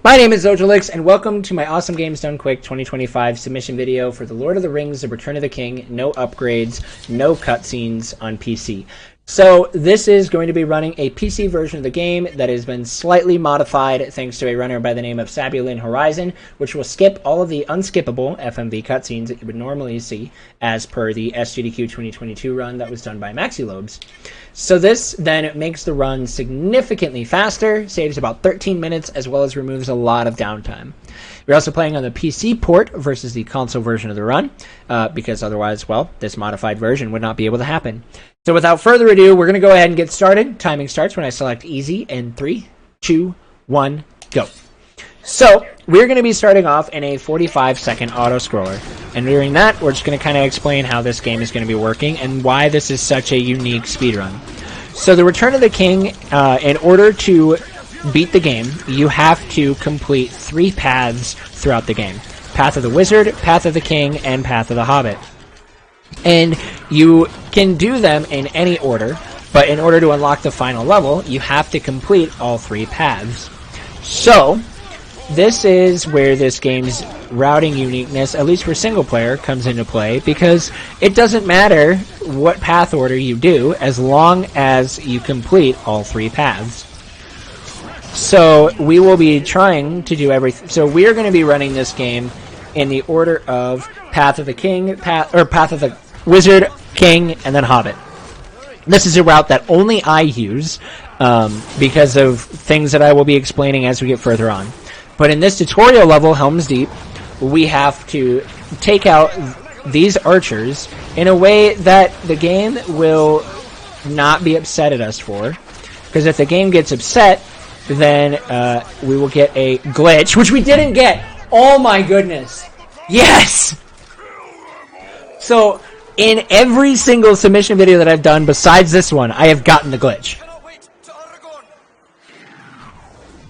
My name is Zojalix, and welcome to my Awesome Games Done Quick 2025 submission video for The Lord of the Rings: The Return of the King. No upgrades, no cutscenes on PC. So this is going to be running a PC version of the game that has been slightly modified thanks to a runner by the name of Sabulin Horizon, which will skip all of the unskippable FMV cutscenes that you would normally see as per the SGDQ 2022 run that was done by Maxilobes. So this then makes the run significantly faster, saves about 13 minutes, as well as removes a lot of downtime. We're also playing on the PC port versus the console version of the run, because otherwise, well, this modified version would not be able to happen. So without further ado, we're going to go ahead and get started. Timing starts when I select easy in 3, 2, 1, go. So we're going to be starting off in a 45-second auto-scroller. And during that, we're just going to kind of explain how this game is going to be working and why this is such a unique speedrun. So the Return of the King, in order to beat the game, you have to complete 3 paths throughout the game. Path of the Wizard, Path of the King, and Path of the Hobbit. And you can do them in any order, but in order to unlock the final level, you have to complete all 3 paths. So this is where this game's routing uniqueness, at least for single player, comes into play, because it doesn't matter what path order you do as long as you complete all 3 paths. So we will be trying to do everything. So we are going to be running this game in the order of Path of the King, Path of the Wizard, King, and then Hobbit. This is a route that only I use because of things that I will be explaining as we get further on. But in this tutorial level, Helm's Deep, we have to take out these archers in a way that the game will not be upset at us for. Because if the game gets upset, then we will get a glitch, which we didn't get. Oh my goodness. Yes! So, in every single submission video that I've done besides this one, I have gotten the glitch.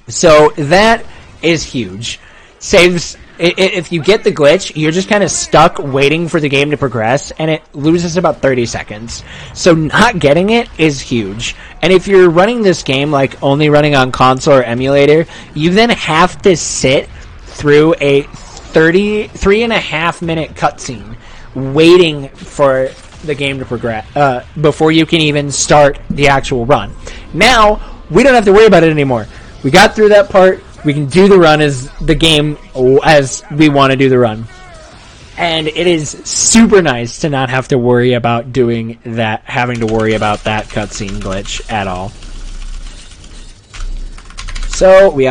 So, that is huge. Saves... If you get the glitch, you're just kind of stuck waiting for the game to progress, and it loses about 30 seconds. So not getting it is huge. And if you're running this game like only running on console or emulator, you then have to sit through a 3.5-minute cutscene waiting for the game to progress before you can even start the actual run. Now, we don't have to worry about it anymore. We got through that part. We can do the run as the game as we want to do the run. And it is super nice to not have to worry about doing that, having to worry about that cutscene glitch at all. So we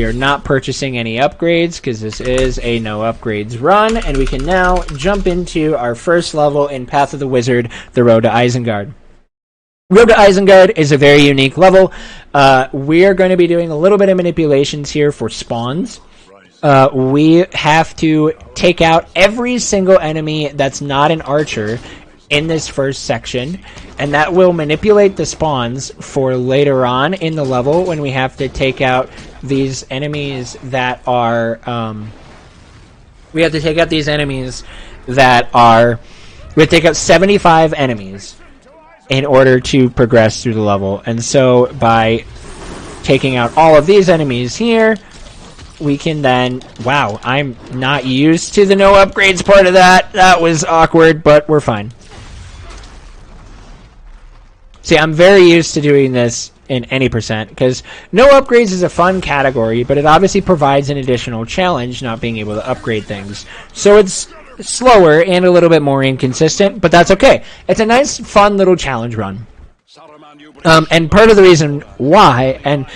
are not purchasing any upgrades because this is a no upgrades run, and we can now jump into our first level in Path of the Wizard, the Road to Isengard. Road to Isengard is a very unique level. We are going to be doing a little bit of manipulations here for spawns. We have to take out every single enemy that's not an archer in this first section, and that will manipulate the spawns for later on in the level when we have to take out these enemies that are... we have to take out 75 enemies in order to progress through the level. And so by taking out all of these enemies here, we can then... Wow, I'm not used to the no upgrades part of that. That was awkward, but we're fine. See, I'm very used to doing this in any percent, because no upgrades is a fun category, but it obviously provides an additional challenge not being able to upgrade things. So it's slower and a little bit more inconsistent, but that's okay. It's a nice, fun little challenge run. And part of the reason why, and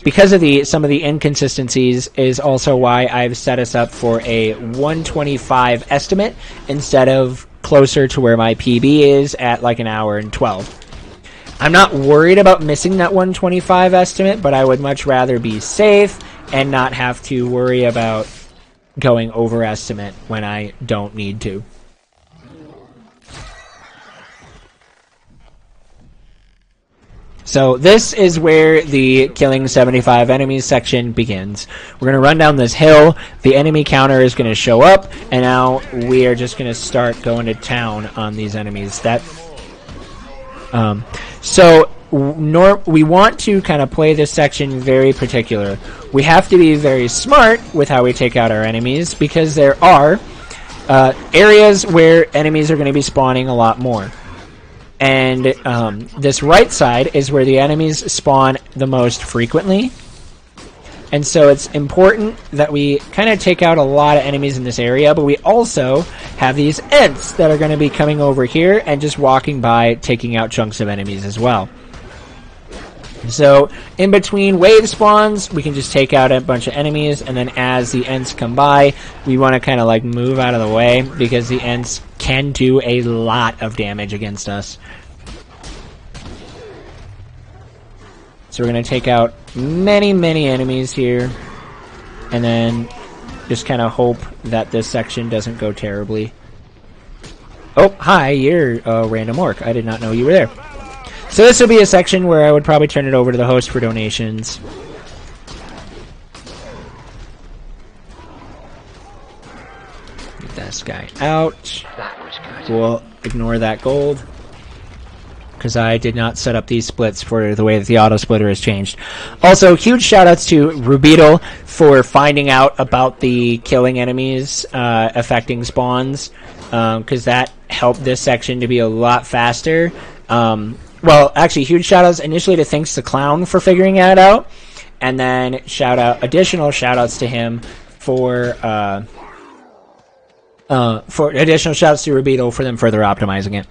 because of some of the inconsistencies, is also why I've set us up for a 125 estimate instead of closer to where my PB is at like an hour and 12. I'm not worried about missing that 125 estimate, but I would much rather be safe and not have to worry about going over estimate when I don't need to. So this is where the killing 75 enemies section begins. We're going to run down this hill, the enemy counter is going to show up, and now we are just going to start going to town on these enemies. So we want to kind of play this section very particular. We have to be very smart with how we take out our enemies, because there are areas where enemies are going to be spawning a lot more. And this right side is where the enemies spawn the most frequently. And so it's important that we kind of take out a lot of enemies in this area, but we also have these Ents that are going to be coming over here and just walking by, taking out chunks of enemies as well. So in between wave spawns, we can just take out a bunch of enemies, and then as the Ents come by, we want to kind of like move out of the way, because the Ents can do a lot of damage against us. So we're going to take out many, many enemies here, and then just kind of hope that this section doesn't go terribly. Oh, hi, you're a random orc. I did not know you were there. So this will be a section where I would probably turn it over to the host for donations. Get this guy out. We'll ignore that gold, because I did not set up these splits for the way that the auto splitter has changed. Also, huge shout outs to Rubeetle for finding out about the killing enemies affecting spawns, because that helped this section to be a lot faster. Well, actually, huge shout outs initially to Thanks the Clown for figuring that out, and then additional shout outs to him for additional shout outs to Rubeetle for them further optimizing it.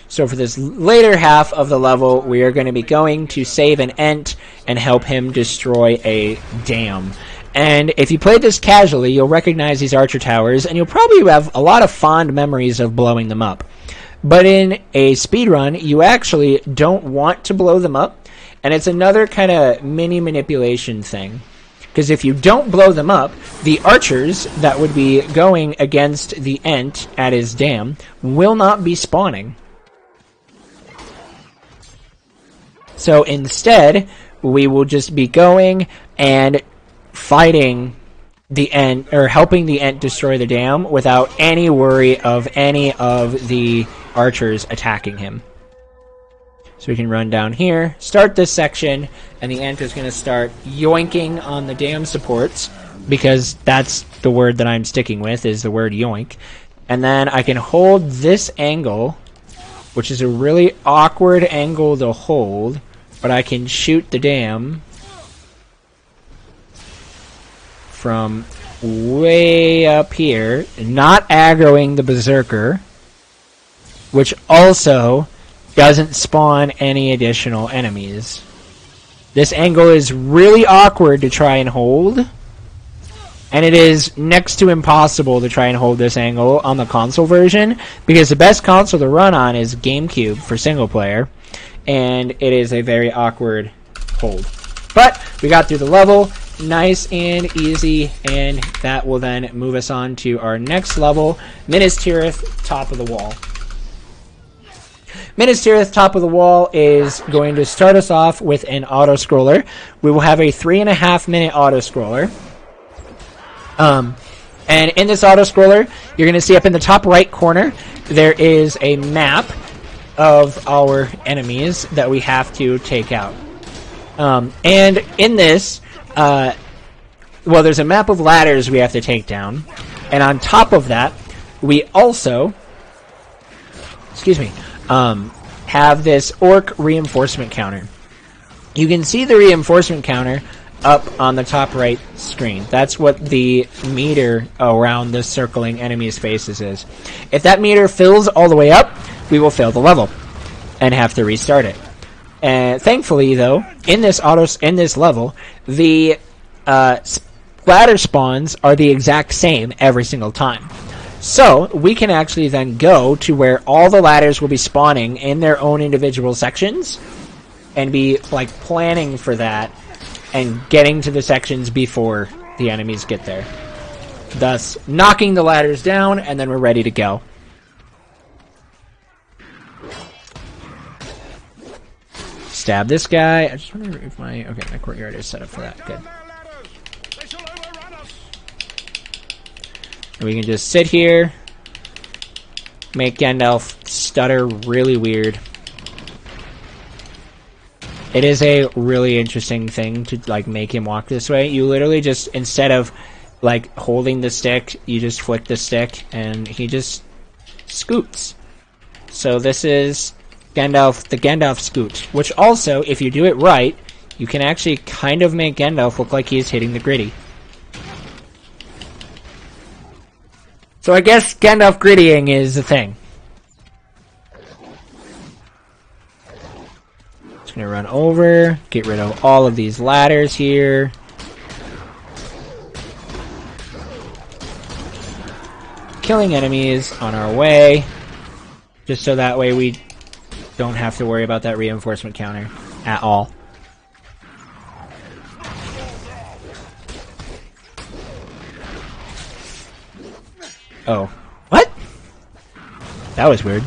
So for this later half of the level, we are going to be going to save an Ent and help him destroy a dam. And if you played this casually, you'll recognize these archer towers, and you'll probably have a lot of fond memories of blowing them up. But in a speedrun, you actually don't want to blow them up, and it's another kind of mini manipulation thing. Because if you don't blow them up, the archers that would be going against the Ent at his dam will not be spawning. So instead, we will just be going and fighting the Ent, or helping the Ent destroy the dam without any worry of any of the archers attacking him. So we can run down here, start this section, and the Ent is going to start yoinking on the dam supports, because that's the word that I'm sticking with, is the word yoink. And then I can hold this angle, which is a really awkward angle to hold, but I can shoot the dam from way up here, not aggroing the berserker, which also doesn't spawn any additional enemies. This angle is really awkward to try and hold, and it is next to impossible to try and hold this angle on the console version, because the best console to run on is GameCube for single player, and it is a very awkward hold. But we got through the level, nice and easy, and that will then move us on to our next level, Minas Tirith, Top of the Wall. Minas Tirith, Top of the Wall is going to start us off with an auto-scroller. We will have a 3.5 minute auto-scroller. And in this auto-scroller, you're going to see up in the top right corner, there is a map of our enemies that we have to take out. And in this, well, there's a map of ladders we have to take down. And on top of that, we also, have this orc reinforcement counter. You can see the reinforcement counter up on the top right screen. That's what the meter around the circling enemy's faces is. If that meter fills all the way up, we will fail the level and have to restart it. And thankfully, though, in this level, the ladder spawns are the exact same every single time. So we can actually then go to where all the ladders will be spawning in their own individual sections, and be like planning for that and getting to the sections before the enemies get there, thus knocking the ladders down, and then we're ready to go. Stab this guy. I just wonder if my courtyard is set up for that. Good. And we can just sit here, make Gandalf stutter really weird. It is a really interesting thing to like make him walk this way. You literally just, instead of like holding the stick, you just flick the stick and he just scoots. So this is Gandalf, the Gandalf scoot, which also, if you do it right, you can actually kind of make Gandalf look like he is hitting the gritty. So I guess Gandalf grittying is a thing. Just gonna run over, get rid of all of these ladders here. Killing enemies on our way, just so that way we don't have to worry about that reinforcement counter at all. Oh. What? That was weird.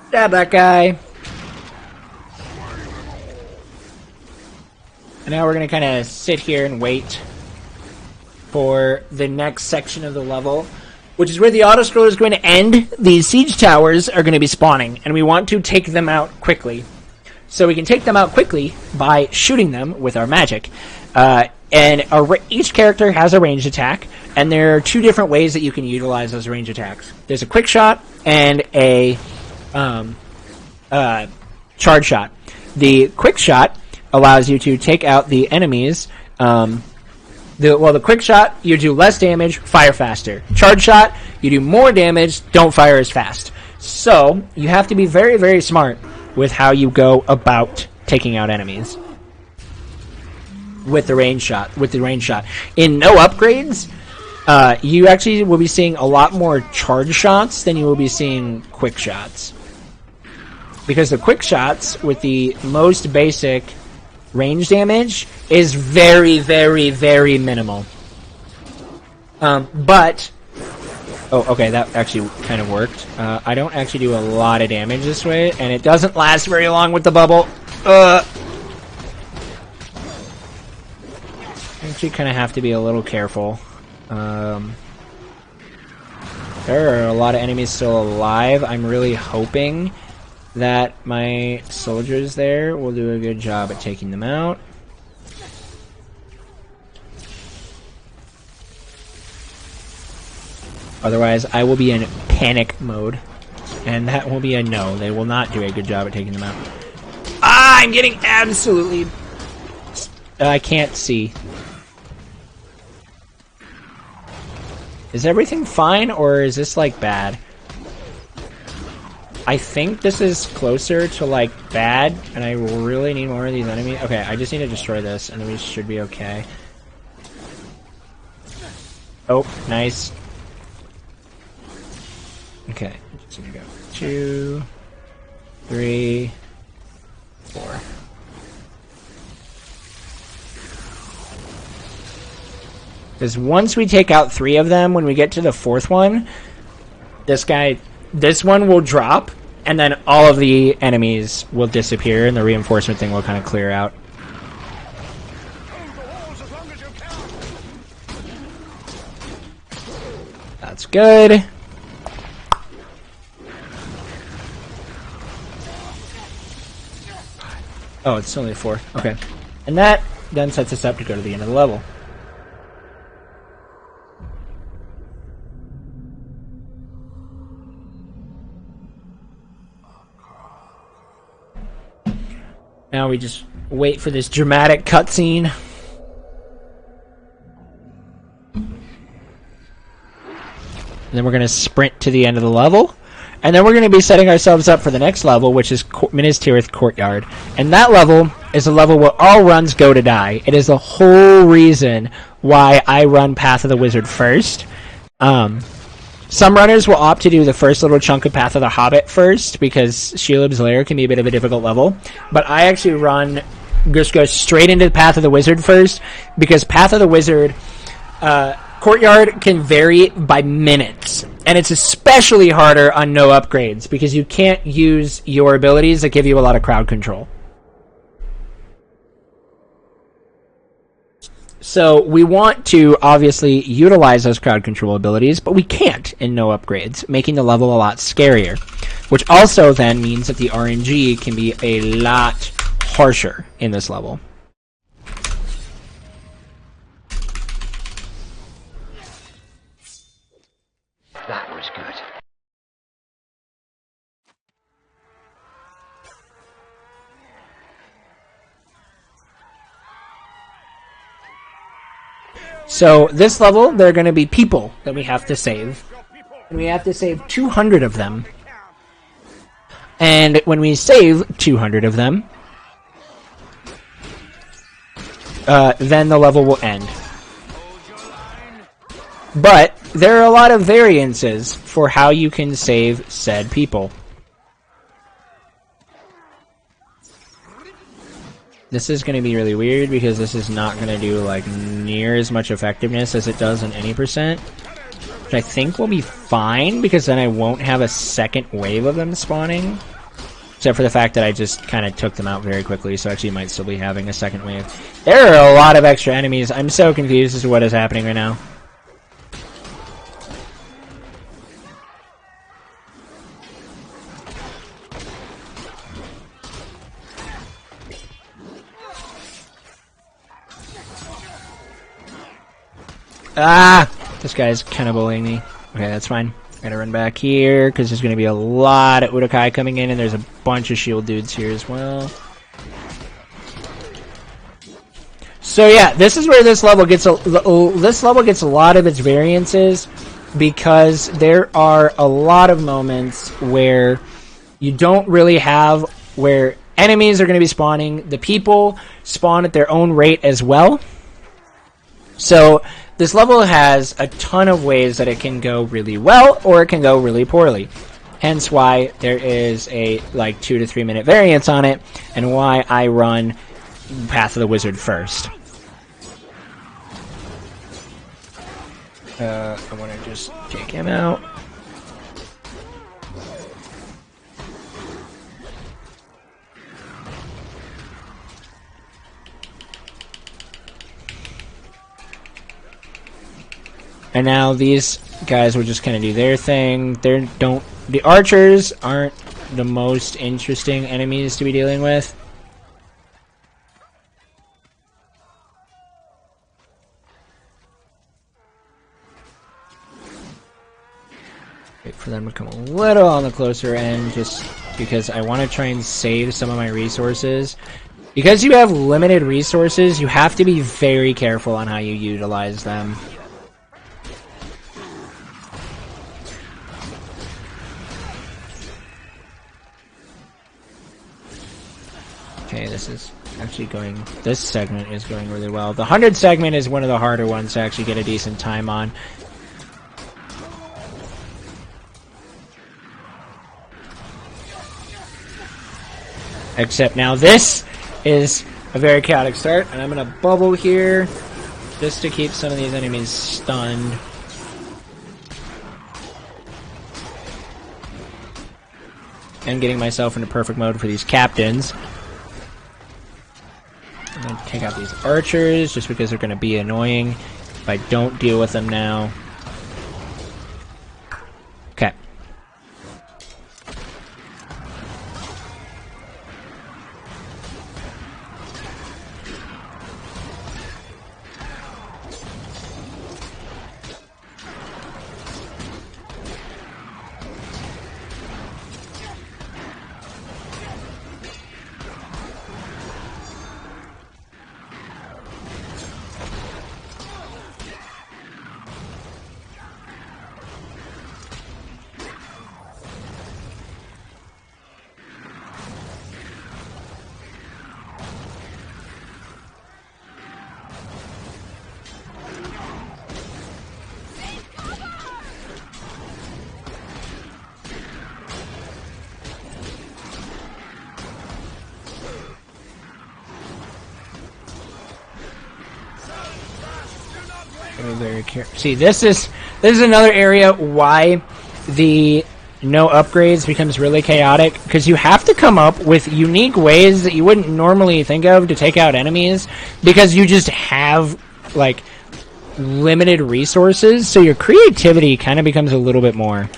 Stab that guy. And now we're going to kind of sit here and wait for the next section of the level, which is where the auto-scroller is going to end. These siege towers are going to be spawning, and we want to take them out quickly. So we can take them out quickly by shooting them with our magic. Each character has a ranged attack, and there are two different ways that you can utilize those ranged attacks. There's a quick shot and a charge shot. The quick shot allows you to take out the enemies. The quick shot, you do less damage, fire faster. Charge shot, you do more damage, don't fire as fast. So you have to be very, very smart with how you go about taking out enemies with the range shot. In no upgrades, you actually will be seeing a lot more charge shots than you will be seeing quick shots. Because the quick shots with the most basic range damage is very, very, very minimal. But oh, okay, that actually kind of worked. I don't actually do a lot of damage this way, and it doesn't last very long with the bubble. I actually kind of have to be a little careful. There are a lot of enemies still alive. I'm really hoping that my soldiers there will do a good job at taking them out. Otherwise, I will be in panic mode. And that will be a no. They will not do a good job at taking them out. Ah, I'm getting absolutely... I can't see. Is everything fine, or is this, like, bad? I think this is closer to, like, bad, and I really need more of these enemies. Okay, I just need to destroy this, and then we should be okay. Oh, nice. Okay, just gonna go 2, 3, 4. Because once we take out 3 of them, when we get to the 4th one, this one will drop, and then all of the enemies will disappear, and the reinforcement thing will kind of clear out. That's good. Oh, it's only 4. Okay. And that then sets us up to go to the end of the level. Now we just wait for this dramatic cutscene. And then we're going to sprint to the end of the level. And then we're going to be setting ourselves up for the next level, which is Minas Tirith Courtyard. And that level is a level where all runs go to die. It is the whole reason why I run Path of the Wizard first. Some runners will opt to do the first little chunk of Path of the Hobbit first, because Shelob's Lair can be a bit of a difficult level. But I actually just go straight into Path of the Wizard first, because Path of the Wizard... Courtyard can vary by minutes. And it's especially harder on no upgrades because you can't use your abilities that give you a lot of crowd control. So we want to obviously utilize those crowd control abilities, but we can't in no upgrades, making the level a lot scarier. Which also then means that the RNG can be a lot harsher in this level. That was good. So this level, there are going to be people that we have to save. And we have to save 200 of them. And when we save 200 of them, then the level will end. But there are a lot of variances for how you can save said people. This is going to be really weird because this is not going to do like near as much effectiveness as it does in any percent. Which I think will be fine because then I won't have a second wave of them spawning. Except for the fact that I just kind of took them out very quickly, so actually might still be having a second wave. There are a lot of extra enemies. I'm so confused as to what is happening right now. Ah! This guy's kind of bullying me. Okay, that's fine. Gotta run back here, because there's gonna be a lot of Urukai coming in, and there's a bunch of shield dudes here as well. So yeah, this is where this level gets a lot of its variances, because there are a lot of moments where you don't really have where enemies are going to be spawning. The people spawn at their own rate as well. So this level has a ton of ways that it can go really well or it can go really poorly. Hence why there is a like 2 to 3 minute variance on it, and why I run Path of the Wizard first. I want to just take him out. And now these guys will just kind of do their thing. The archers aren't the most interesting enemies to be dealing with. Wait for them to come a little on the closer end, just because I want to try and save some of my resources. Because you have limited resources, you have to be very careful on how you utilize them. Okay, this is actually going... This segment is going really well. The 100 segment is one of the harder ones to actually get a decent time on. Except now this is a very chaotic start, and I'm going to bubble here just to keep some of these enemies stunned. And getting myself into perfect mode for these captains. I'm going to take out these archers just because they're going to be annoying if I don't deal with them now. Okay. Very careful. See, this is another area why the no upgrades becomes really chaotic because you have to come up with unique ways that you wouldn't normally think of to take out enemies because you just have like limited resources, so your creativity kind of becomes a little bit more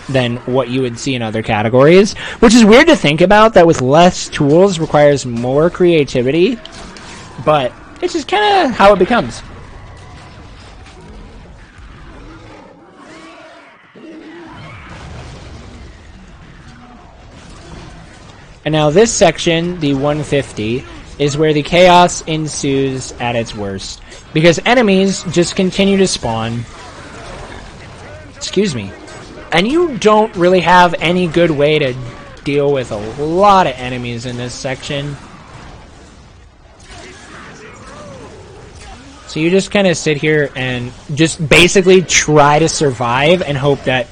than what you would see in other categories, which is weird to think about, that with less tools requires more creativity, but it's just kind of how it becomes. And now this section, the 150, is where the chaos ensues at its worst, because enemies just continue to spawn. Excuse me. And you don't really have any good way to deal with a lot of enemies in this section. So you just kind of sit here and just basically try to survive and hope that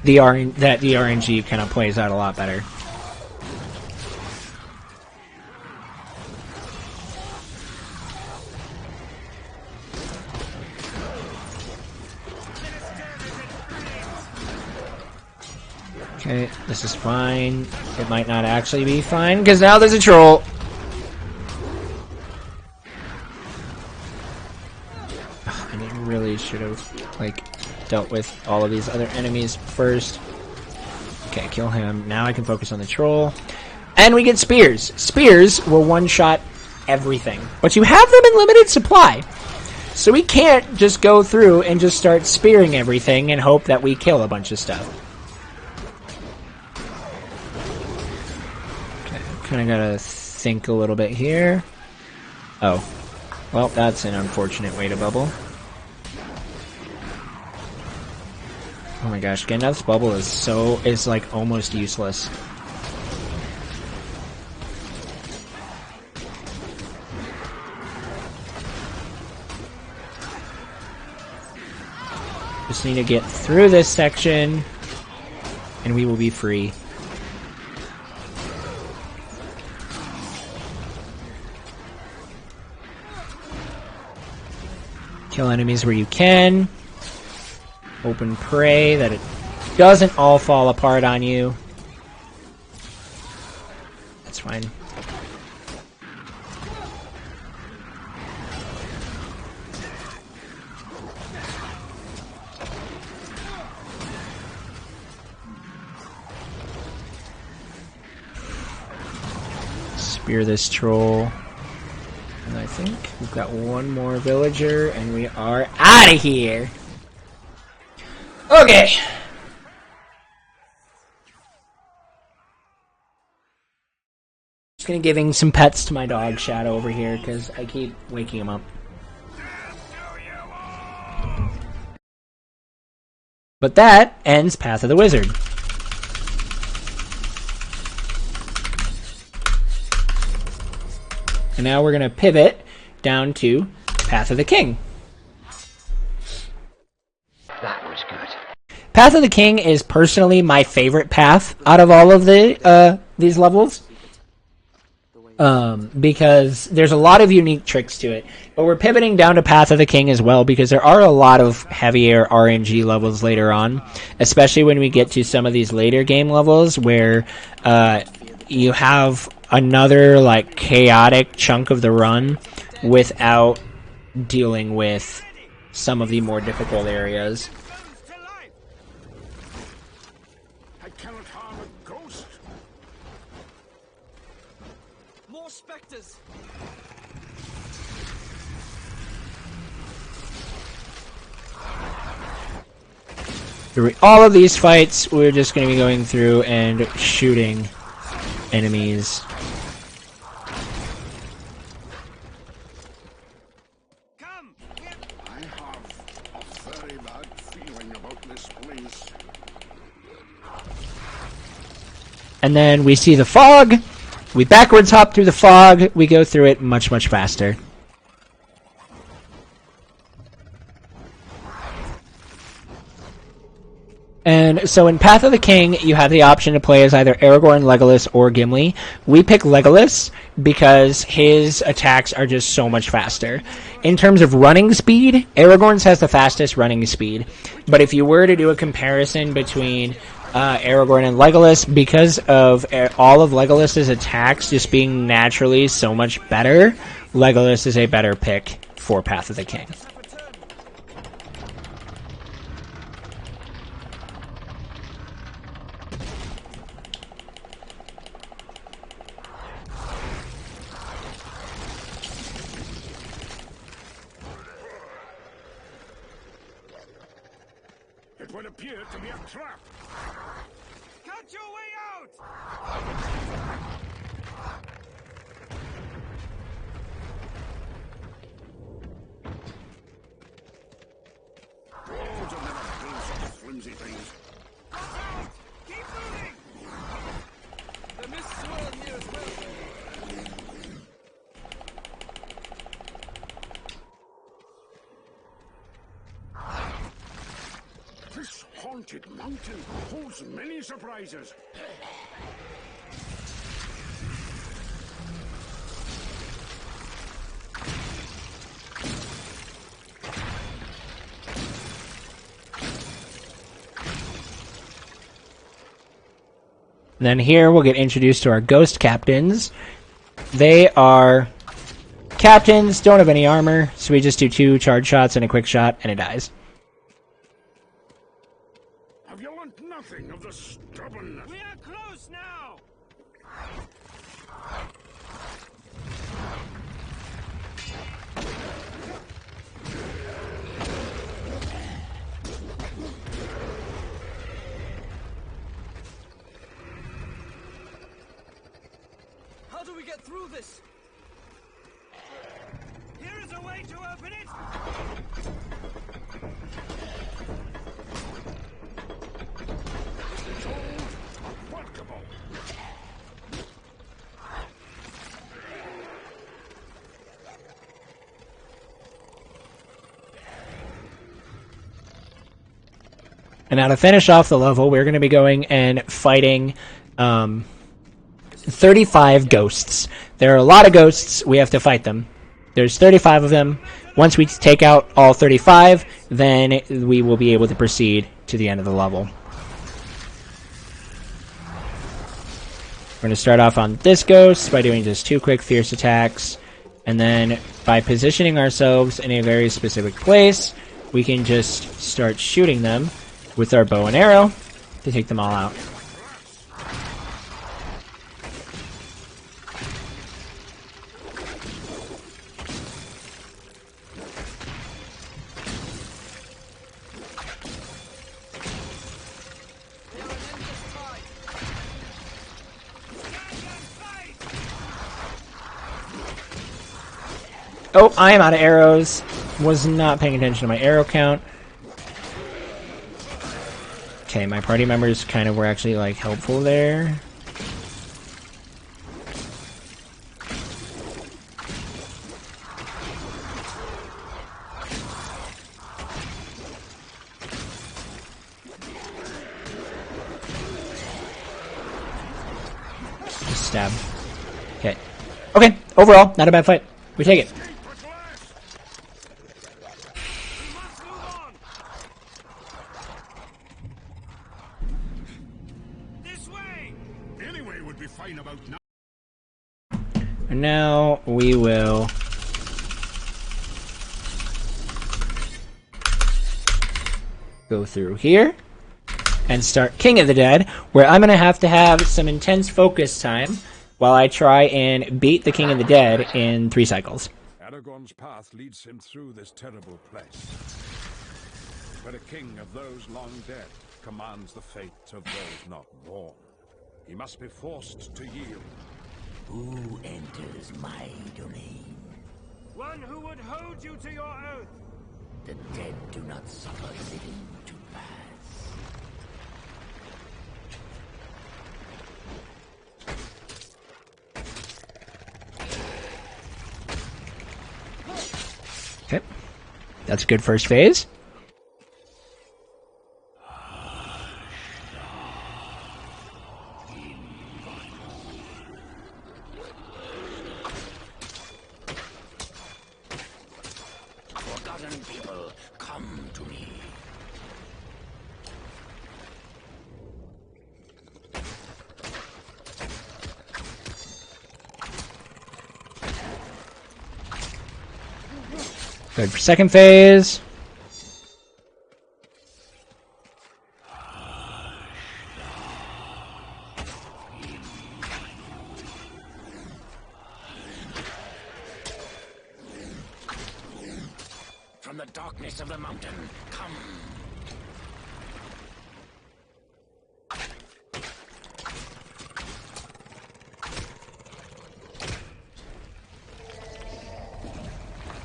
the RNG kind of plays out a lot better. Okay, this is fine. It might not actually be fine, because now there's a troll. I really should have, like, dealt with all of these other enemies first. Okay, kill him. Now I can focus on the troll. And we get spears. Spears will one-shot everything. But you have them in limited supply. So we can't just go through and just start spearing everything and hope that we kill a bunch of stuff. Kind of gotta think a little bit here. Oh. Well, that's an unfortunate way to bubble. Oh my gosh, getting out this bubble is like almost useless. Just need to get through this section and we will be free. Kill enemies where you can. Open prey that it doesn't all fall apart on you. That's fine. Spear this troll. And I think we've got one more villager, and we are out of here! Okay! Just gonna giving some pets to my dog Shadow over here, because I keep waking him up. But that ends Path of the Wizard. And now we're going to pivot down to Path of the King. That was good. Path of the King is personally my favorite path out of all of the these levels. Because there's a lot of unique tricks to it. But we're pivoting down to Path of the King as well, because there are a lot of heavier RNG levels later on. Especially when we get to some of these later game levels where you have another like chaotic chunk of the run without dealing with some of the more difficult areas. I cannot harm a ghost. More specters. Through all of these fights, we're just going to be going through and shooting enemies. I have a very bad feeling about this place. And then we see the fog. We backwards hop through the fog. We go through it much, much faster. And so in Path of the King, you have the option to play as either Aragorn, Legolas, or Gimli. We pick Legolas because his attacks are just so much faster. In terms of running speed, Aragorn's has the fastest running speed. But if you were to do a comparison between Aragorn and Legolas, because of all of Legolas's attacks just being naturally so much better, Legolas is a better pick for Path of the King. It would appear to be a trap. Cut your way out! Walls will never build such flimsy things. Watch out! Keep moving! The mist swirl here as well. This haunted mountain holds many surprises. And then here we'll get introduced to our ghost captains. They are captains, don't have any armor, so we just do 2 charge shots and a quick shot, and it dies. Have you learnt nothing of the stubbornness? We are close now! How do we get through this? Here is a way to open it! Unworkable. And now to finish off the level, we're going to be going and fighting 35 ghosts. There are a lot of ghosts. We have to fight them. There's 35 of them. Once we take out all 35, then we will be able to proceed to the end of the level. We're going to start off on this ghost by doing just 2 quick fierce attacks. And then by positioning ourselves in a very specific place, we can just start shooting them with our bow and arrow to take them all out. Oh, I am out of arrows. Was not paying attention to my arrow count. Okay, my party members kind of were actually, like, helpful there. Just stab. Okay. Okay, overall, not a bad fight. We take it. And now we will go through here and start King of the Dead, where I'm going to have some intense focus time while I try and beat the King of the Dead in 3 cycles. Aragorn's path leads him through this terrible place, where a king of those long dead commands the fate of those not born. He must be forced to yield. Who enters my domain? One who would hold you to your oath. The dead do not suffer living to pass. Okay. That's a good first phase. Spartan people, come to me. Good for second phase. From the darkness of the mountain, come.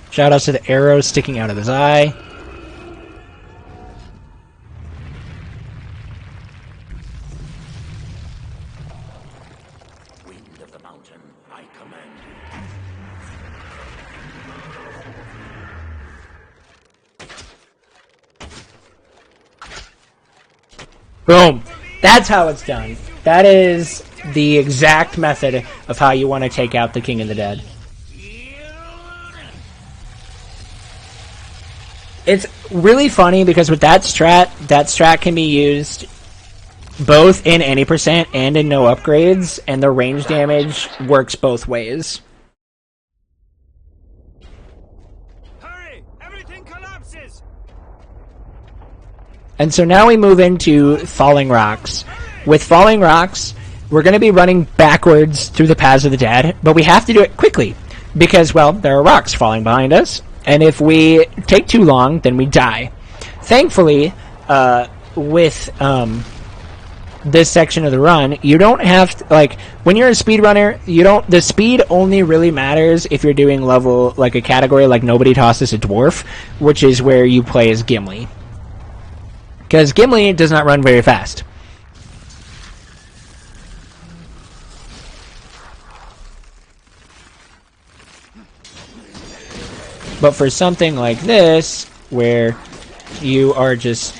Shout out to the arrow sticking out of his eye. Wind of the mountain, I command you. Boom. That's how it's done. That is the exact method of how you want to take out the King of the Dead. It's really funny because with that strat can be used both in any percent and in no upgrades, and the range damage works both ways. Hurry! Everything collapses! And so now we move into Falling Rocks. With Falling Rocks, we're going to be running backwards through the Paths of the Dead, but we have to do it quickly because, well, there are rocks falling behind us. And if we take too long, then we die. Thankfully, with this section of the run, you don't have to, like, when you're a speedrunner, the speed only really matters if you're doing level, like a category like Nobody Tosses a Dwarf, which is where you play as Gimli. Because Gimli does not run very fast. But for something like this, where you are just...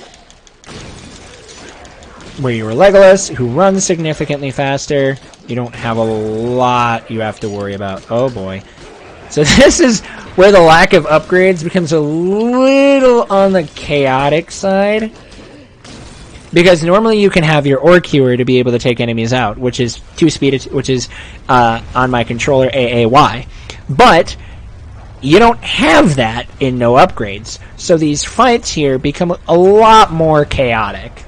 where you are Legolas, who runs significantly faster, you don't have a lot you have to worry about. Oh boy. So this is where the lack of upgrades becomes a little on the chaotic side. Because normally you can have your Orc Hewer to be able to take enemies out, which is 2 speed, which is on my controller AAY. But you don't have that in no upgrades. So these fights here become a lot more chaotic.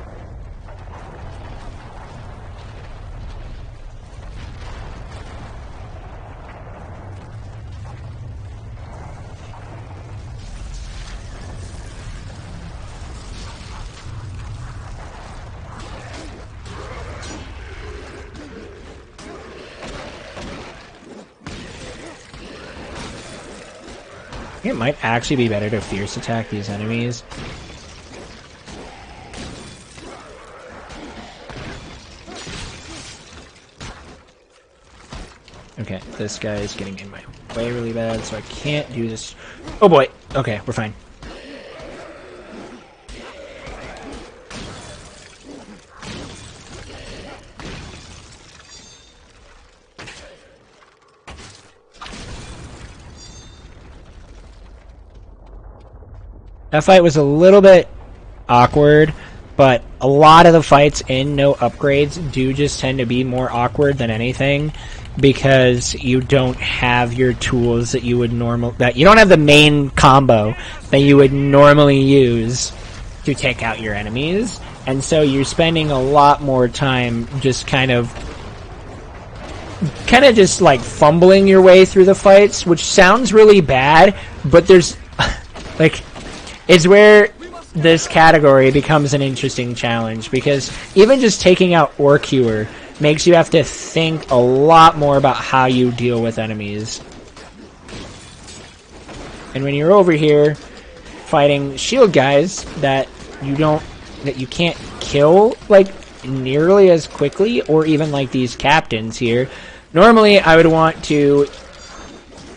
It might actually be better to fierce attack these enemies. Okay, this guy is getting in my way really bad, so I can't do this. Oh boy! Okay, we're fine. That fight was a little bit awkward, but a lot of the fights in no upgrades do just tend to be more awkward than anything because you don't have your tools that you would you don't have the main combo that you would normally use to take out your enemies, and so you're spending a lot more time just kind of just like fumbling your way through the fights, which sounds really bad, but there's like, it's where this category becomes an interesting challenge, because even just taking out Orc Hewer makes you have to think a lot more about how you deal with enemies. And when you're over here fighting shield guys that you can't kill like nearly as quickly, or even like these captains here, normally I would want to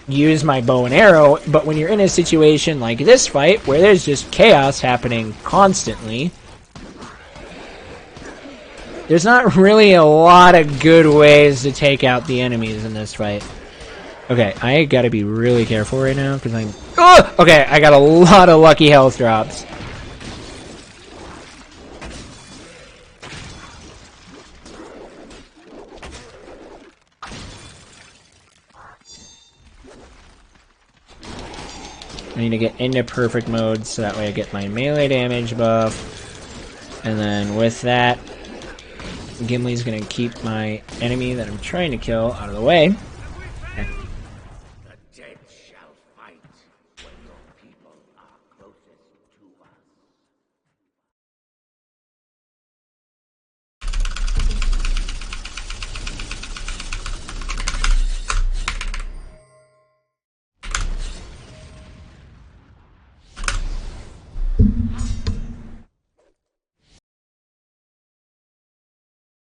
use my bow and arrow, but when you're in a situation like this fight where there's just chaos happening constantly, there's not really a lot of good ways to take out the enemies in this fight. Okay, I gotta be really careful right now because I'm. Oh! Okay, I got a lot of lucky health drops. I need to get into perfect mode so that way I get my melee damage buff. And then with that, Gimli's gonna keep my enemy that I'm trying to kill out of the way. Okay. The dead shall fight when your people are closest to us.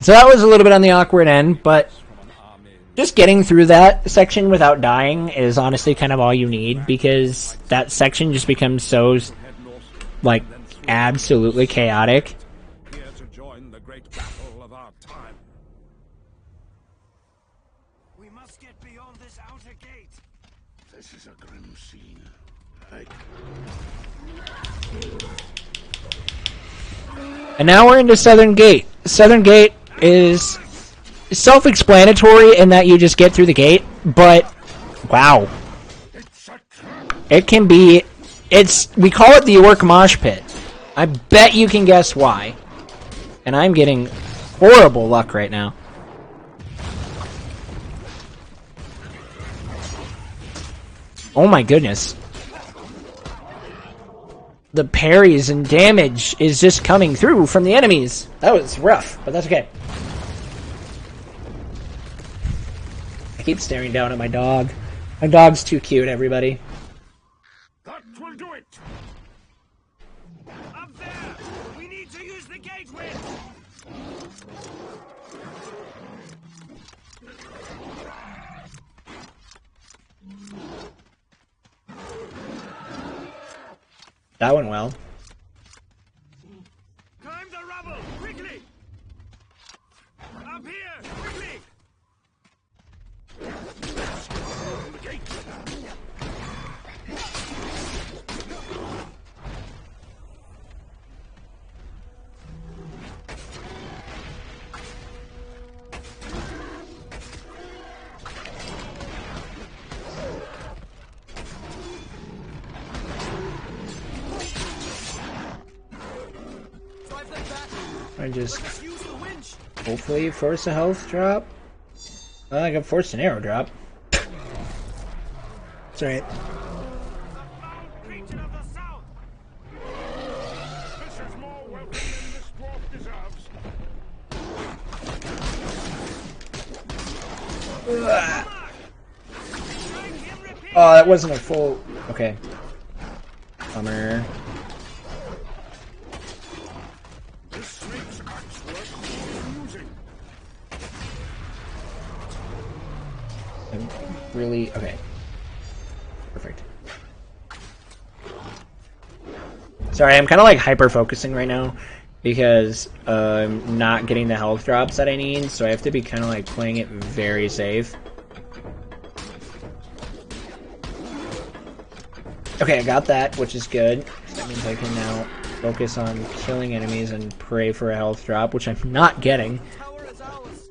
So that was a little bit on the awkward end, but just getting through that section without dying is honestly kind of all you need, because that section just becomes so, like, absolutely chaotic. Here to join the great battle of our time. We must get beyond this outer gate. This is a grim scene. And now we're into Southern Gate. Southern Gate is self-explanatory in that you just get through the gate, but wow. It can be, we call it the Orc Mosh Pit. I bet you can guess why. And I'm getting horrible luck right now. Oh my goodness. The parries and damage is just coming through from the enemies. That was rough, but that's okay. I keep staring down at my dog. My dog's too cute, everybody. That will do it. Up there! We need to use the gateway! That went well. Climb the rubble! Quickly! Up here! Quickly! Drive them back! I just Let us use the winch! hopefully force a health drop. I got forced an arrow drop. That's alright. The foul creature of the south! This is more welcome than this dwarf deserves. Strike him repeat! Oh, that wasn't a full. Okay. Bummer. This snake's axe work is amusing. I'm really. Okay. Perfect. Sorry, I'm kind of like hyper focusing right now because I'm not getting the health drops that I need, so I have to be kind of like playing it very safe. Okay, I got that, which is good. That means I can now focus on killing enemies and pray for a health drop, which I'm not getting. Tower is ours!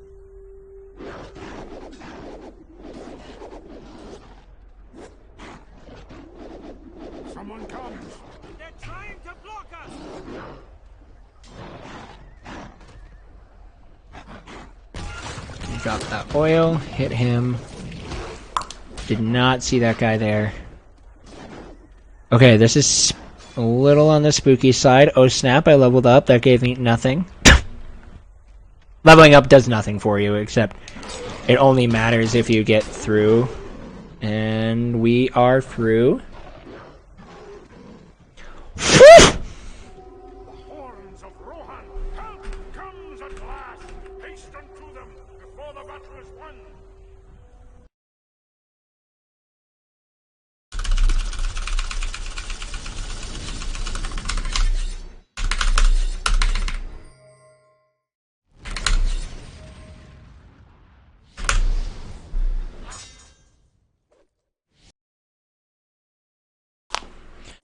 Someone comes. They're trying to block us! Drop that oil, hit him. Did not see that guy there. Okay, this is a little on the spooky side. Oh snap, I leveled up. That gave me nothing. Leveling up does nothing for you, except it only matters if you get through. And we are through. Horns of Rohan. Help comes at last. Hasten to them before the battle is won.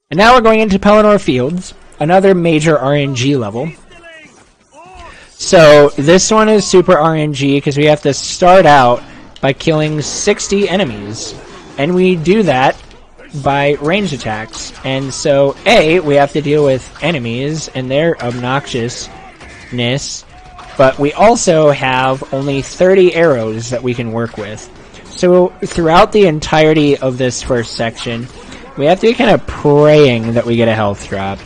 And now we're going into Pelennor Fields, another major RNG level. So this one is super RNG because we have to start out by killing 60 enemies. And we do that by ranged attacks. And so, A, we have to deal with enemies and their obnoxiousness, but we also have only 30 arrows that we can work with. So throughout the entirety of this first section, we have to be kind of praying that we get a health drop.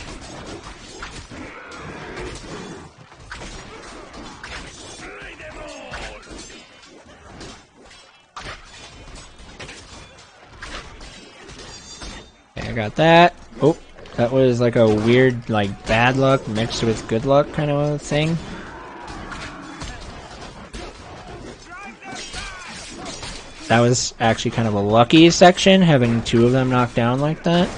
Okay, I got that. Oh, that was like a weird, like, bad luck mixed with good luck kind of a thing. That was actually kind of a lucky section, having 2 of them knocked down like that.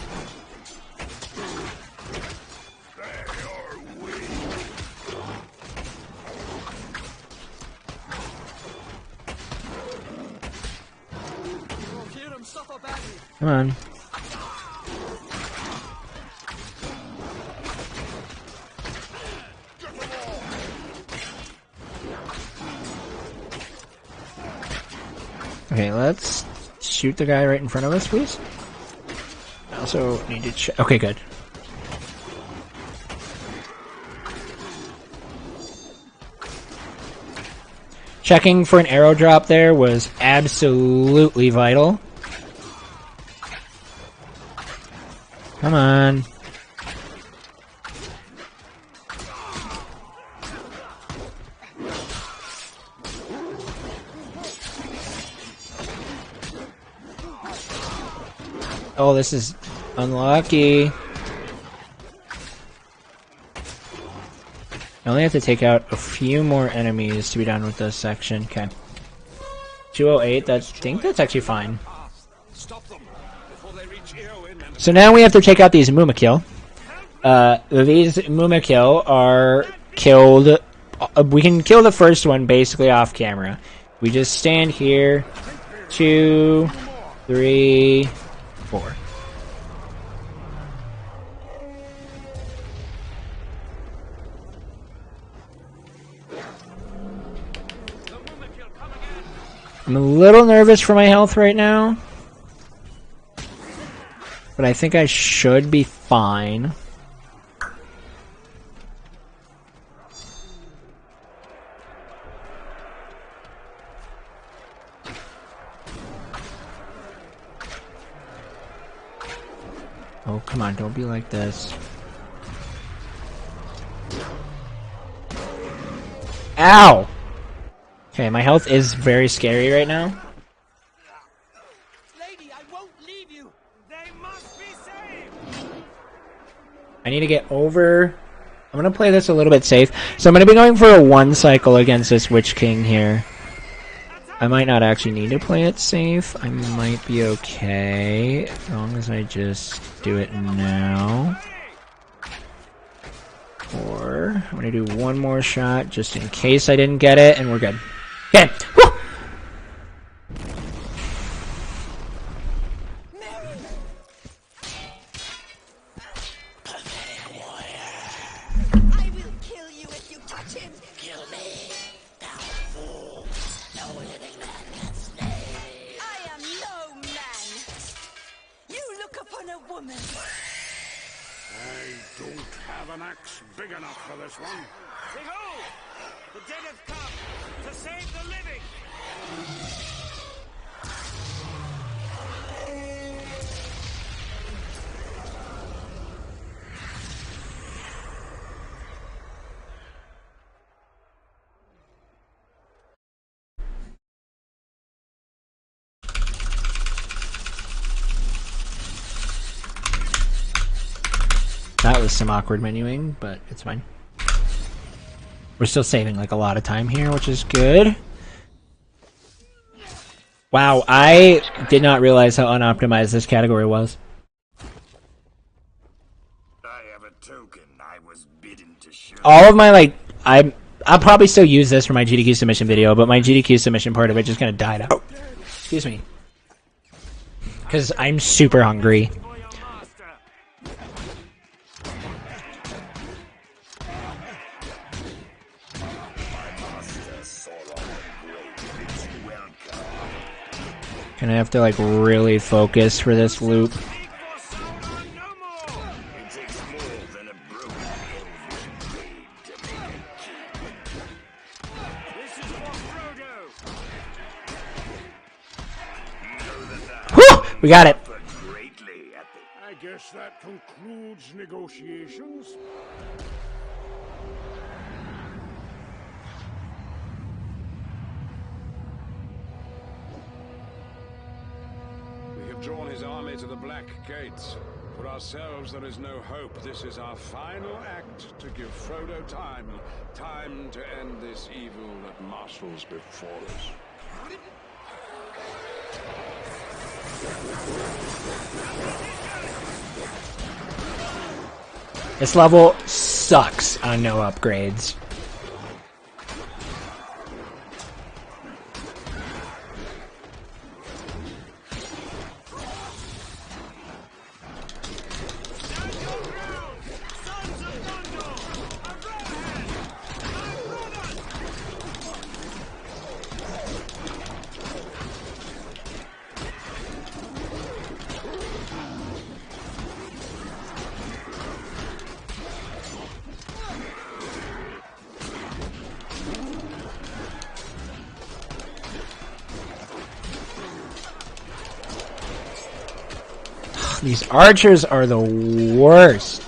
Come on. Okay, let's shoot the guy right in front of us, please. I also need to check. Okay, good. Checking for an arrow drop there was absolutely vital. Come on. Oh, this is unlucky. I only have to take out a few more enemies to be done with this section. Okay. 208, I think that's actually fine. So now we have to take out these Mumakil. These Mumakil are killed. We can kill the first one basically off camera. We just stand here. 2, 3, 4. I'm a little nervous for my health right now, but I think I should be fine. Oh, come on, don't be like this. Ow! Okay, my health is very scary right now. Lady, I won't leave you. They must be saved. I need to get over... I'm gonna play this a little bit safe. So I'm gonna be going for a 1 cycle against this Witch King here. I might not actually need to play it safe. I might be okay, as long as I just do it now. Or I'm gonna do 1 more shot just in case I didn't get it, and we're good. Okay. Woo! I will kill you if you touch him. Kill me, thou fool. No living man can slay me. I am no man. You look upon a woman. I don't have an axe big enough for this one. Behold, the dead have come to save the living. That was some awkward menuing, but it's fine. We're still saving like a lot of time here, which is good. Wow, I did not realize how unoptimized this category was. I have a token I was bidden to show. All of my, like, I'll probably still use this for my GDQ submission video, but my GDQ submission part of it just kind of died out. Excuse me. Because I'm super hungry. For your master. Gonna have to like really focus for this loop. Seek for Sauron no more! It takes more than a broken elven blade to make a king. This is for Frodo! Know that the Whew! We got it. suffered greatly at the I guess that concludes negotiations. We have drawn his army to the Black Gates. For ourselves, there is no hope. This is our final act to give Frodo time to end this evil that marshals before us. This level sucks on no upgrades. Stand your ground! Sons of Gondor! Arrowhead! My brothers! These archers are the worst.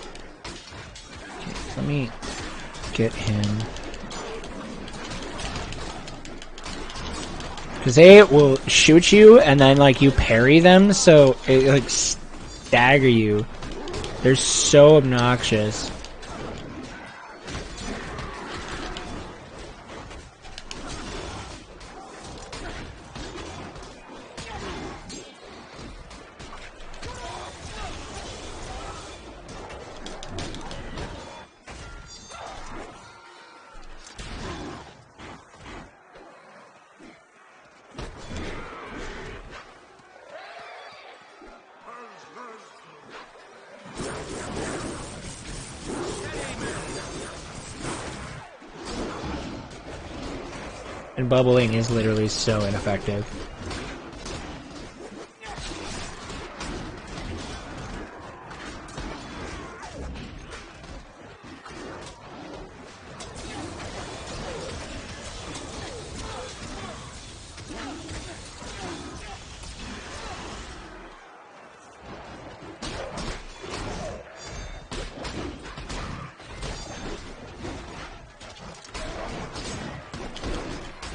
Okay, let me get him. Because they will shoot you and then like you parry them, so it like stagger you. They're so obnoxious. And bubbling is literally so ineffective.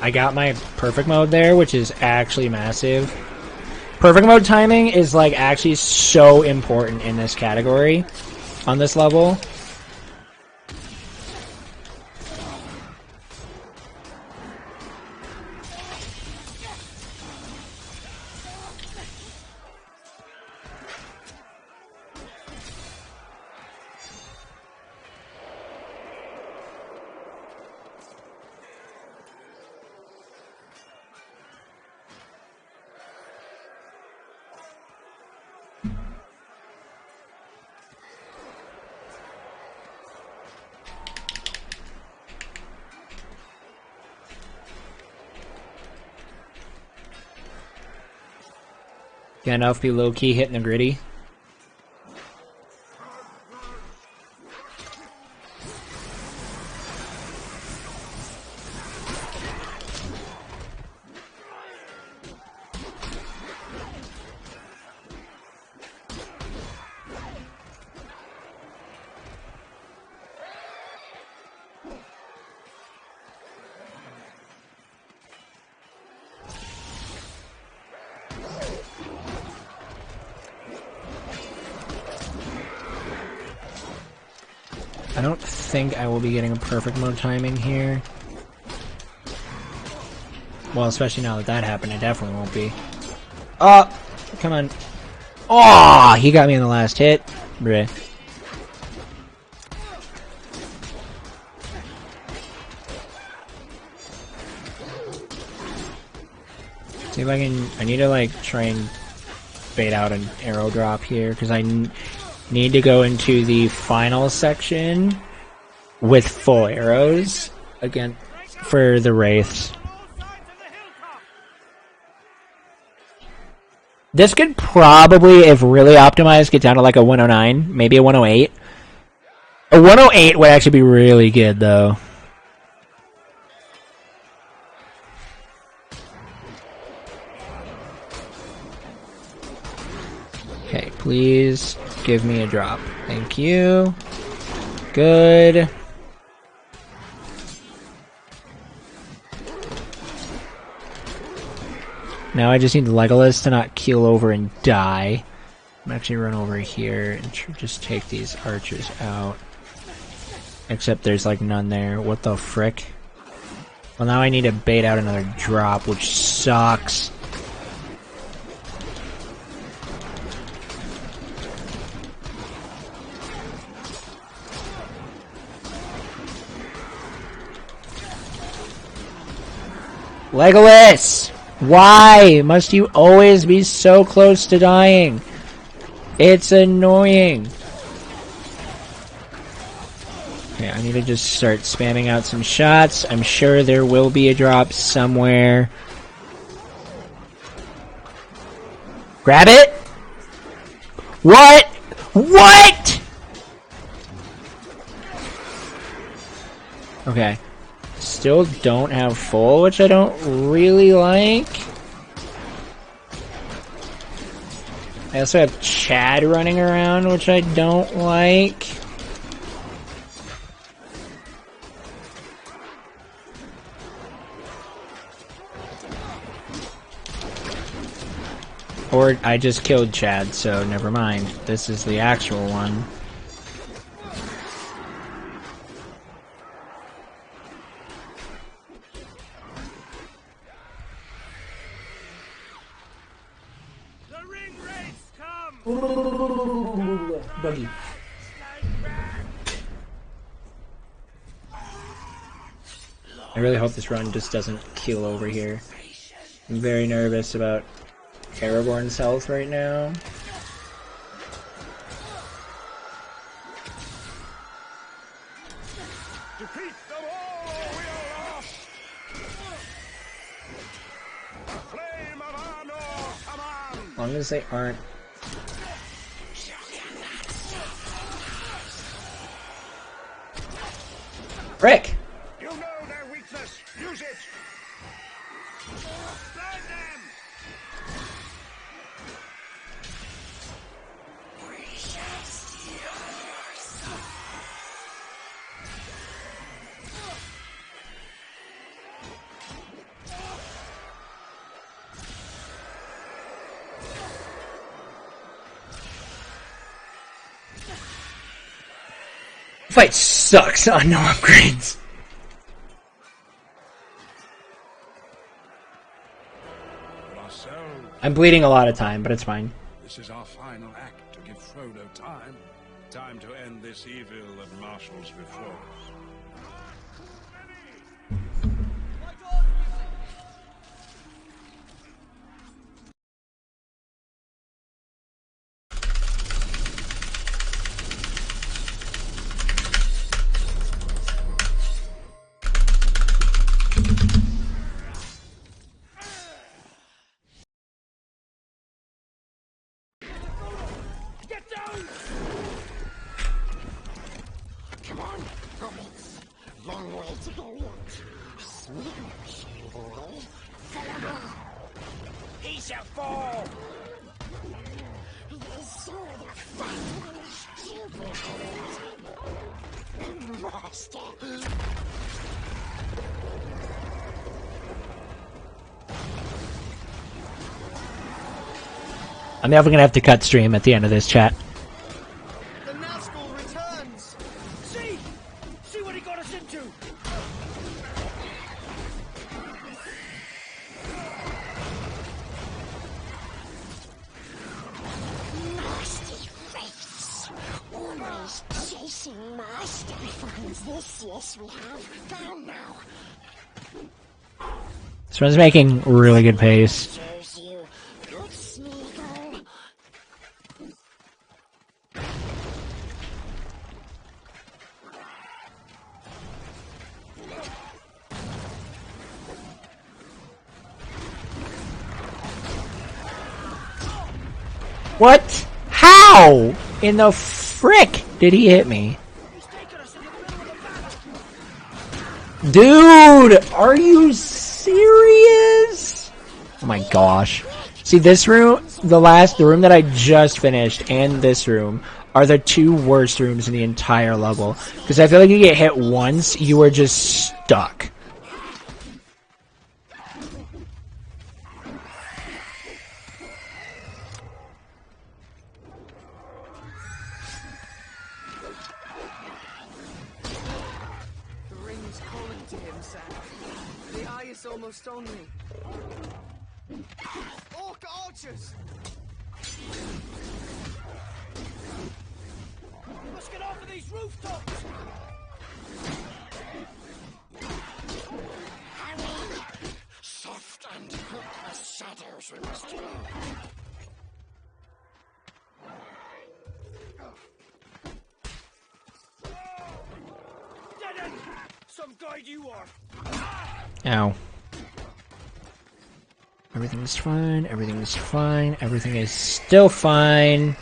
I got my perfect mode there, which is actually massive. Perfect mode timing is like actually so important in this category on this level. Gandalf be low-key hitting the gritty. I don't think I will be getting a perfect mode timing here. Well, especially now that that happened, I definitely won't be. Oh, come on. Oh, he got me in the last hit. Bruh. See if I can, I need to like try and bait out an arrow drop here, because I need to go into the final section with full arrows again for the wraiths. All sides of the hilltop! This could probably, if really optimized, get down to like a 109, maybe a 108. A 108 would actually be really good, though. Okay, please give me a drop. Thank you. Good. Now I just need Legolas to not keel over and die. I'm actually run over here and just take these archers out. Except there's like none there. What the frick? Well, now I need to bait out another drop, which sucks. Legolas! Why must you always be so close to dying? It's annoying. Okay, I need to just start spamming out some shots. I'm sure there will be a drop somewhere. Grab it? What? What? Okay. Still don't have full, which I don't really like. I also have Chad running around, which I don't like. Or I just killed Chad, so never mind. This is the actual one. Buggy. I really hope this run just doesn't keel over here. I'm very nervous about Aragorn's health right now. Defeat them all, we are lost! The flame of Arnor, come on! As long as they aren't. Frick! You know their weakness, use it! Burn them! We shall steal your soul. Fight sucks on no upgrades. I'm bleeding a lot of time, but it's fine. This is our final act to give Frodo time. Time to end this evil that marshals before us. Come on, hobbits. Long way to go yet. Follow me. He shall fall! The sword of fire, stupid hobbit. Master. I'm definitely gonna have to cut stream at the end of this chat. The Nazgul returns! See! See what he got us into! Nasty face. Always chasing master finds this. Yes, we have found now. This one's making really good pace. Serves you. Good Smeagol. What? How in the frick did he hit me? Dude, are you serious? Oh my gosh. See, this room, the room that I just finished, and this room are the two worst rooms in the entire level. Because I feel like you get hit once, you are just stuck. The ring's calling to him, Sam. The eye is almost on me. Orc archers! We must get off of these rooftops! Hurry! Soft and hopeless shadows we must do. Dead end! Some guide you are! Ow. Everything's fine, everything's fine, everything is still fine.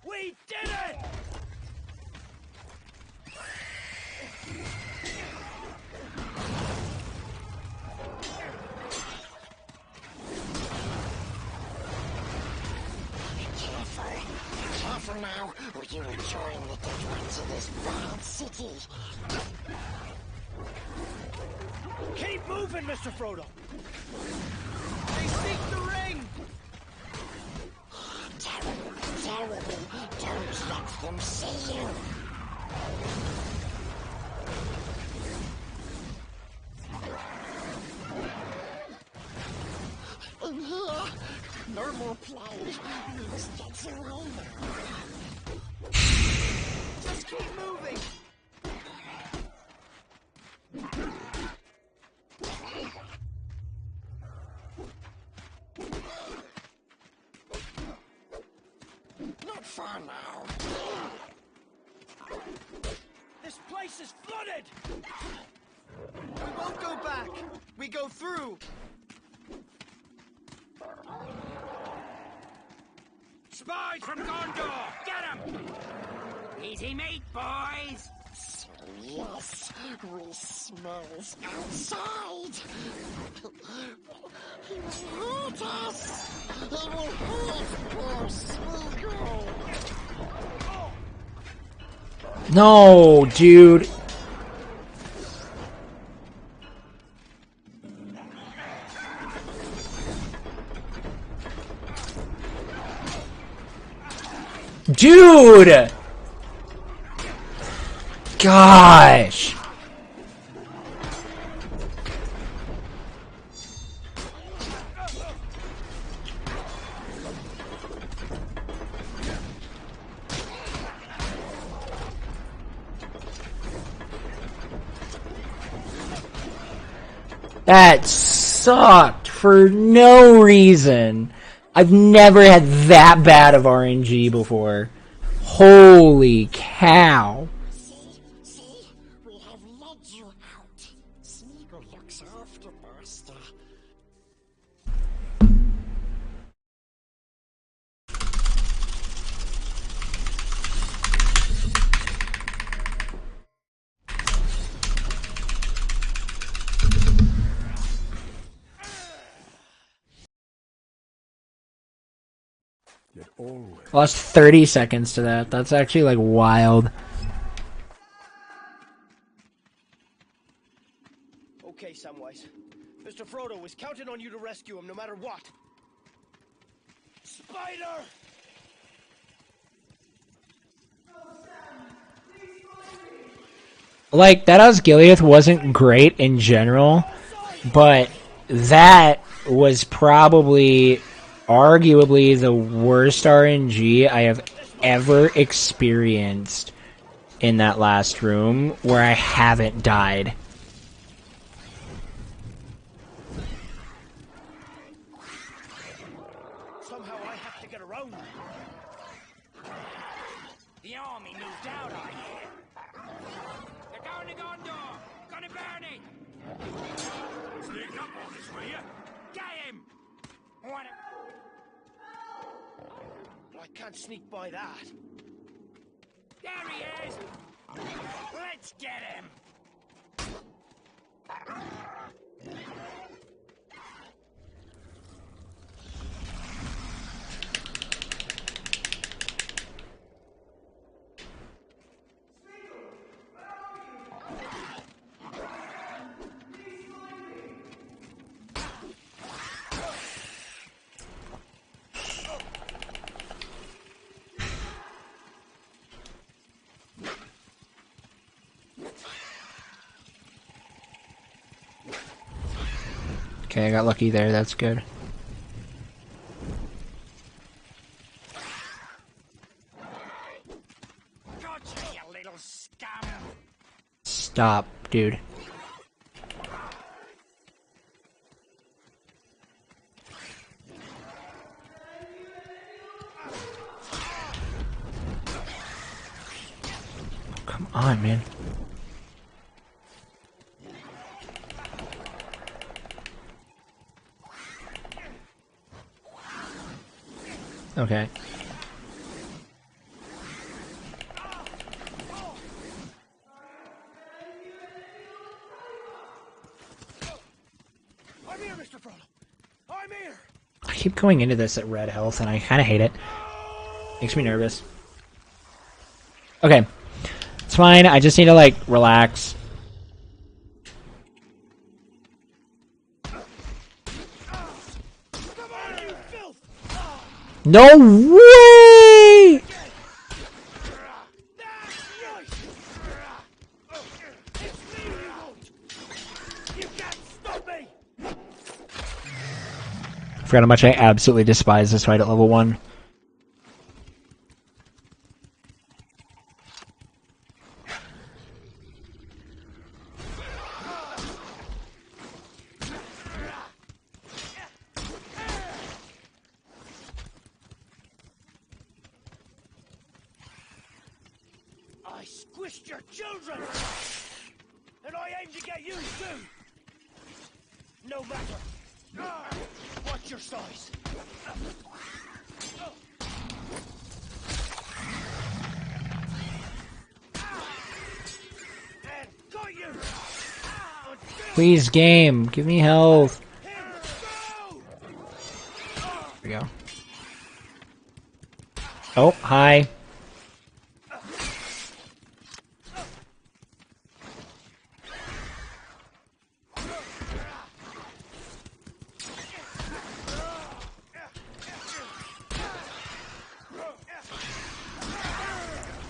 We did it! Careful now, or you will join the dead ones in this bad city. Keep moving, Mr. Frodo! They seek the ring! Terrible, terrible. Don't let them see you. In here, no more play. We must get you home. Just keep moving! Not far now. This place is flooded! We won't go back! We go through! Spies from Gondor! Get them! Easy meat, boys! Yes, we smells outside. He will hurt us. He will hurt poor Smeagol. No, dude. Dude! Gosh! That sucked for no reason. I've never had that bad of RNG before. Holy cow. See, we have led you out. Smeagol looks after Master. Yet always. Lost 30 seconds to that. That's actually like wild. Okay, Samwise. Mr. Frodo is counting on you to rescue him no matter what. Spider! Like, that Osgiliath wasn't great in general, but that was probably, arguably, the worst RNG I have ever experienced in that last room where I haven't died. Somehow I have to get around. over here. Get him! What? I can't sneak by that. There he is! Let's get him! Okay, I got lucky there. That's good. Gotcha, you little scum! Stop, dude. Come on, man. Okay. I'm here, Mr. Frodo. I'm here. I keep going into this at red health, and I kind of hate it. Makes me nervous. Okay. It's fine. I just need to, like, relax. Come on, you filth! No way! That's right! It's me you want! You can't stop me! I forgot how much I absolutely despise this fight at level 1. I squished your children! And I aim to get you too! No matter. Watch your size. And got you! Please, game. Give me health. Go! There we go. Oh, hi.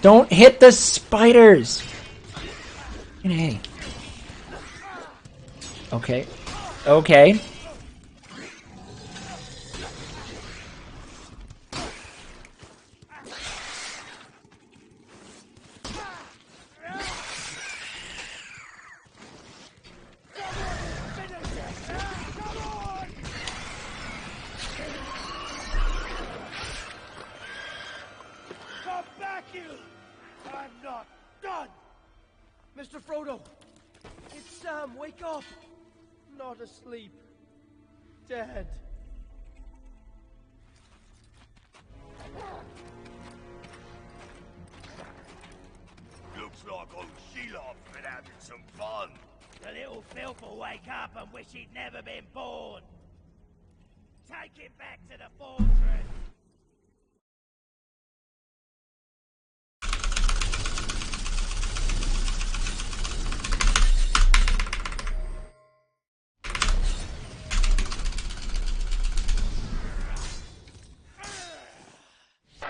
Don't hit the spiders! Hey. Okay. Okay. Come back, you! I'm not done! Mr. Frodo! It's Sam, wake up! Not asleep. Dead. Looks like old Sheloff's been having some fun. The little filth will wake up and wish he'd never been born. Take him back to the fortress.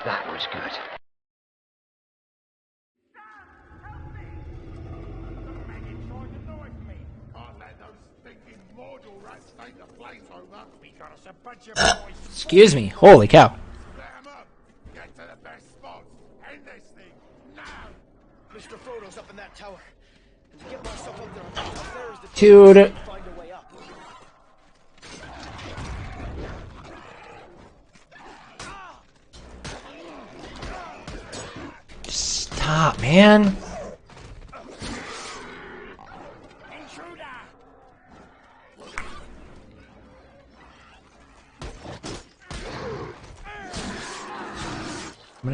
That was good. Excuse me. Holy cow. Get to the best spots. End this thing now. Mr. Frodo's up in that tower. And to get myself up there, there is the Dude. find a way up. Stop, man.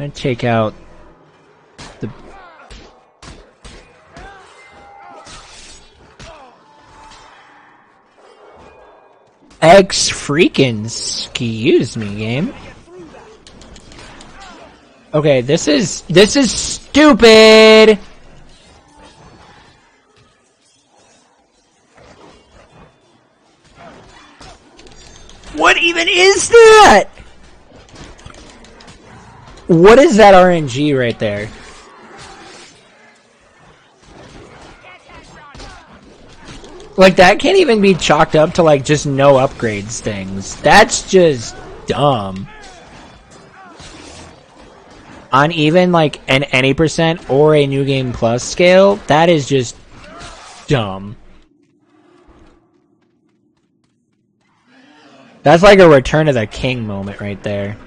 gonna take out the... Excuse me, game. Okay, this is stupid! What even is that? What is that RNG right there? Like, that can't even be chalked up to, like, just no upgrades things. That's just dumb. On even, like, an any percent or a New Game Plus scale, that is just dumb. That's like a Return of the King moment right there.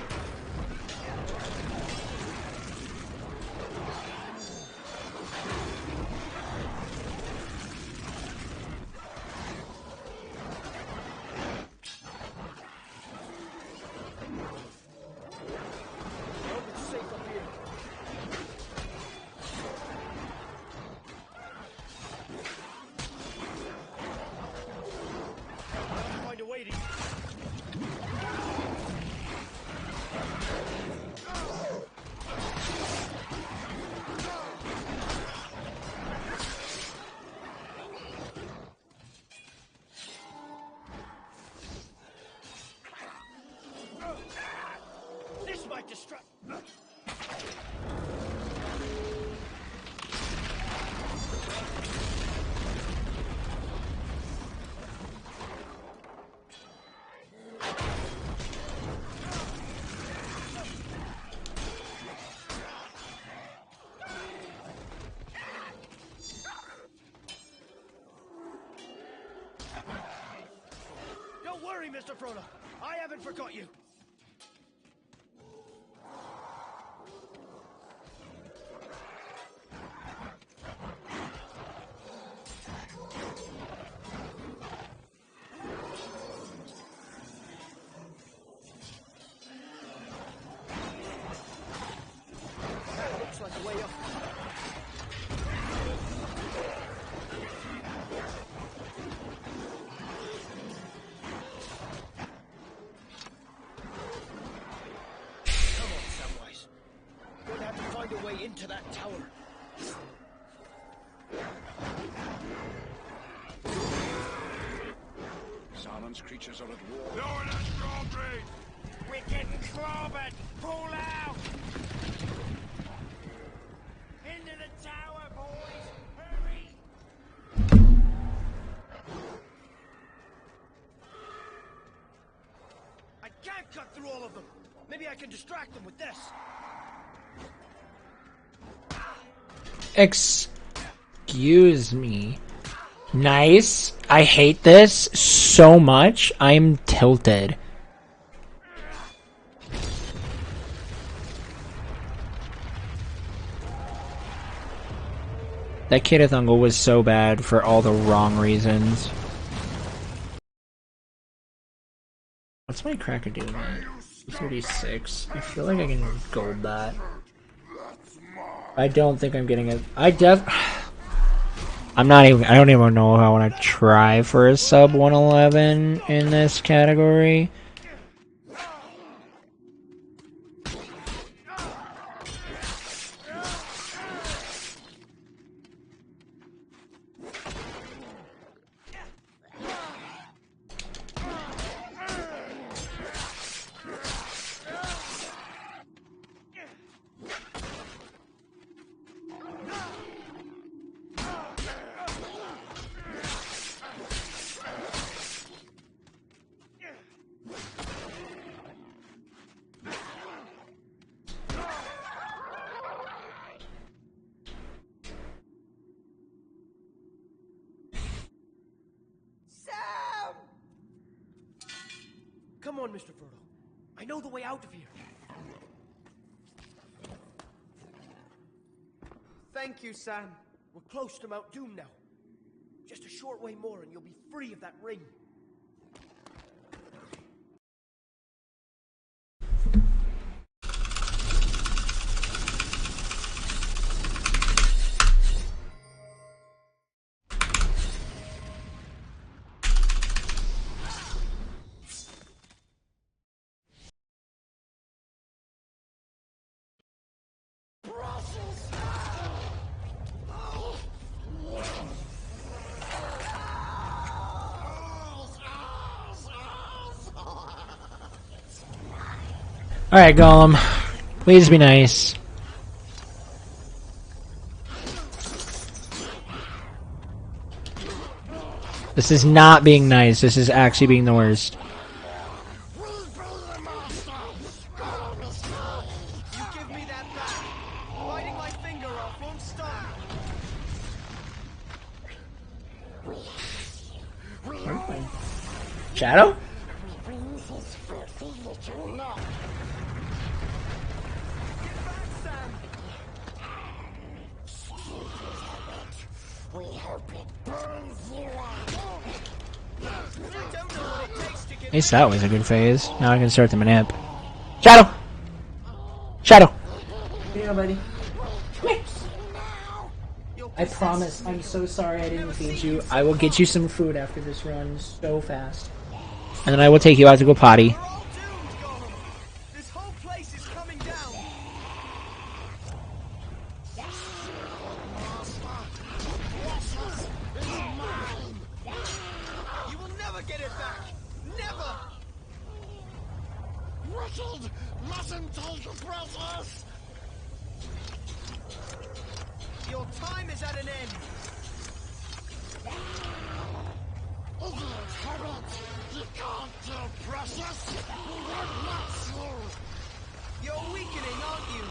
Don't worry, Mr. Frodo. I haven't forgot you. Looks like a way up. Find a way into that tower. Sauron's creatures are at war. Lower that drawbridge! We're getting clobbered! Pull out! Into the tower, boys! Hurry! I can't cut through all of them. Maybe I can distract them with this. Excuse me. Nice. I hate this so much. I'm tilted. That Kidithungle was so bad for all the wrong reasons. What's my cracker doing? 36. I feel like I can gold that. I don't think I'm getting it. I don't even know if I want to try for a sub 111 in this category. Come on, Mr. Frodo. I know the way out of here. Thank you, Sam. We're close to Mount Doom now. Just a short way more and you'll be free of that ring. Alright, Golem. Please be nice. This is not being nice. This is actually being the worst. You give me that back. Biting my finger off won't stop me. Shadow? We hope it burns you out. At least that was a good phase. Now I can start the manip. Shadow! Shadow! Here you go, buddy. Come here. I promise. I'm so sorry I didn't feed you. I will get you some food after this run so fast. And then I will take you out to go potty. We're all doomed, Golem. This whole place is coming down. You will never get it back. Never. Wicked mustn't take a precious. Your time is at an end. Idiot Hermit! You can't kill precious! We won't let you! You're weakening, aren't you?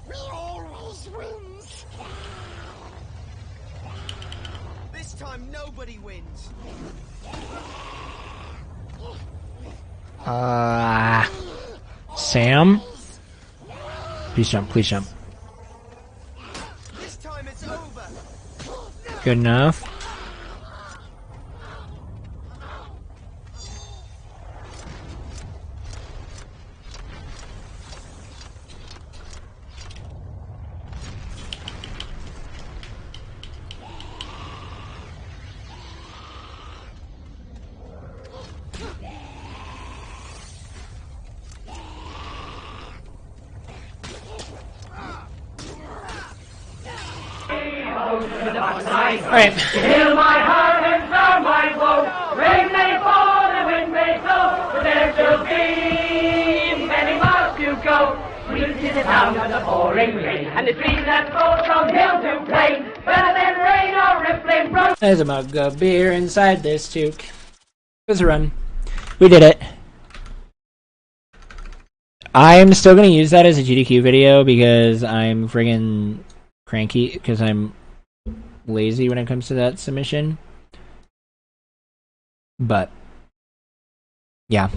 We always wins! This time nobody wins. Sam? Please jump, please jump. This time it's over. Good enough. Alright. Heal my heart and drown my woe. Rain may fall and wind may blow, but there will be many miles to go. Sweet is the sound of the pouring rain, and the streams that flow from hill to plain, better than rain or rippling brook. There's a mug of beer inside this toque. It was a run. We did it. I'm still going to use that as a GDQ video because I'm friggin' cranky, because I'm lazy when it comes to that submission. But, yeah.